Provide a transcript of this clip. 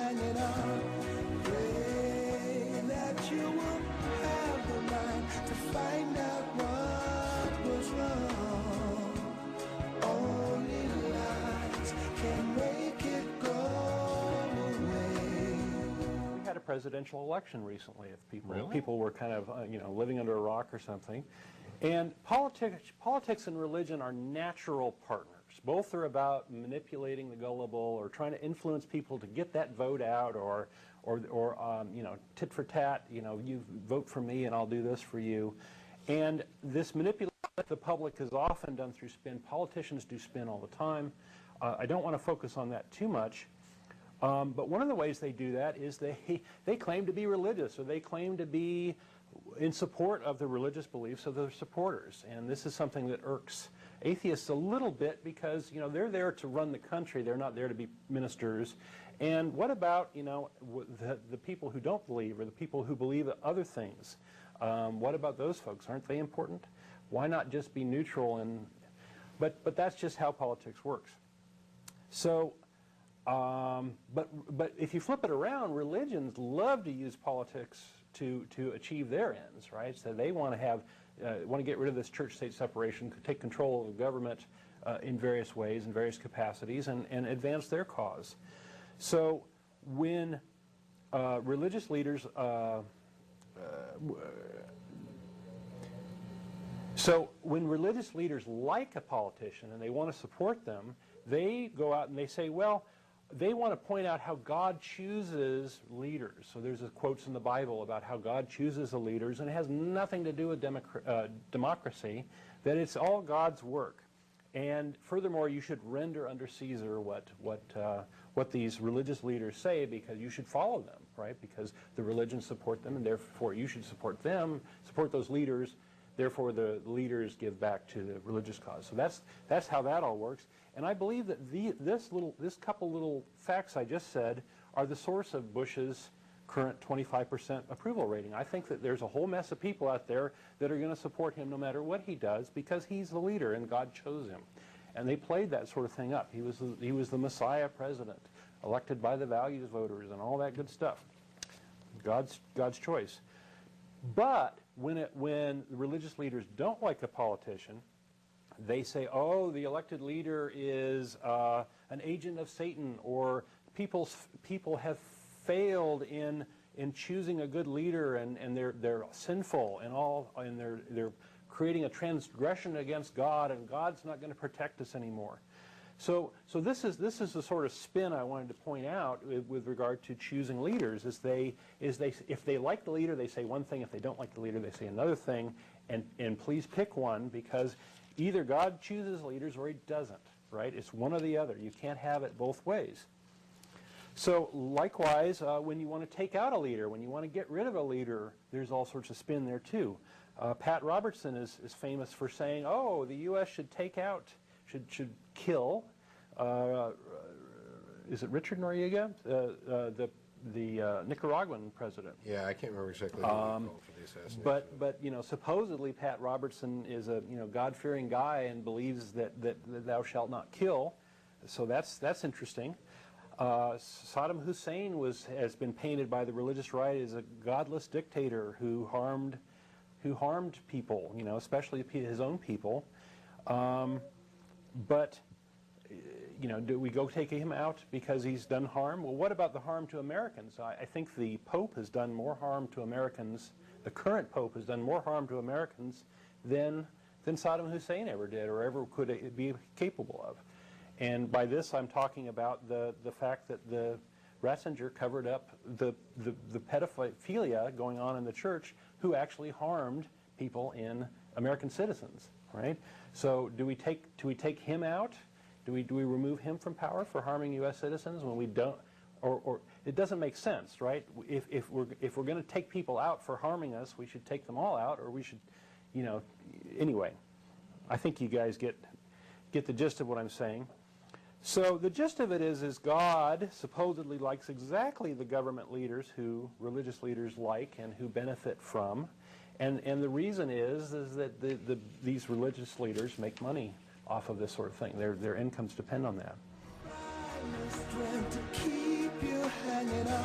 hanging on. Pray that you will have the mind to find out what was wrong. Only lies can make it go away. We had a presidential election recently. If people Really? people were kind of living under a rock or something, and politics and religion are natural partners. Both are about manipulating the gullible or trying to influence people to get that vote out, or tit for tat. You vote for me and I'll do this for you. And this manipulation of the public is often done through spin. Politicians do spin all the time. I don't want to focus on that too much. But one of the ways they do that is they claim to be religious, or they claim to be in support of the religious beliefs of their supporters. And this is something that irks atheists a little bit, because they're there to run the country. They're not there to be ministers. And what about the people who don't believe, or the people who believe other things? What about those folks? Aren't they important? Why not just be neutral? But that's just how politics works. So but if you flip it around, religions love to use politics to achieve their ends, right? So they want to get rid of this church-state separation, take control of the government in various ways, in various capacities, and advance their cause. So when religious leaders like a politician and they want to support them, they go out and they say, well, they want to point out how God chooses leaders. So there's quotes in the Bible about how God chooses the leaders, and it has nothing to do with democracy, that it's all God's work. And furthermore, you should render under Caesar what these religious leaders say, because you should follow them, right? Because the religions support them, and therefore you should support them, support those leaders. Therefore, the leaders give back to the religious cause. So that's how that all works. And I believe that this couple little facts I just said are the source of Bush's current 25% approval rating. I think that there's a whole mess of people out there that are going to support him no matter what he does, because he's the leader and God chose him. And they played that sort of thing up. He was the Messiah president, elected by the values voters and all that good stuff. God's choice. But when religious leaders don't like a politician, they say, oh, the elected leader is an agent of Satan, or people have failed in choosing a good leader, and they're sinful and they're creating a transgression against God, and God's not going to protect us anymore. So this is the sort of spin I wanted to point out with regard to choosing leaders. If they like the leader, they say one thing. If they don't like the leader, they say another thing. And please pick one, because either God chooses leaders or he doesn't, right? It's one or the other. You can't have it both ways. So likewise, when you want to take out a leader, when you want to get rid of a leader, there's all sorts of spin there too. Pat Robertson is famous for saying, oh, the U.S. should take out, should kill, is it Richard Noriega, the Nicaraguan president? Yeah, I can't remember exactly who he called for the assassination. But supposedly Pat Robertson is a God-fearing guy and believes that thou shalt not kill. So that's interesting. Saddam Hussein has been painted by the religious right as a godless dictator who harmed people, especially his own people. But do we go take him out because he's done harm? Well, what about the harm to Americans? I think the Pope has done more harm to Americans. The current Pope has done more harm to Americans than Saddam Hussein ever did, or ever could be capable of. And by this, I'm talking about the fact that the Ratzinger covered up the pedophilia going on in the church, who actually harmed people American citizens, right? So do we take him out? Do we remove him from power for harming U.S. citizens when we don't? Or it doesn't make sense, right? If we're going to take people out for harming us, we should take them all out, or we should, anyway. I think you guys get the gist of what I'm saying. So the gist of it is God supposedly likes exactly the government leaders who religious leaders like and who benefit from, and the reason is that these religious leaders make money off of this sort of thing. Their incomes depend on that. you hanging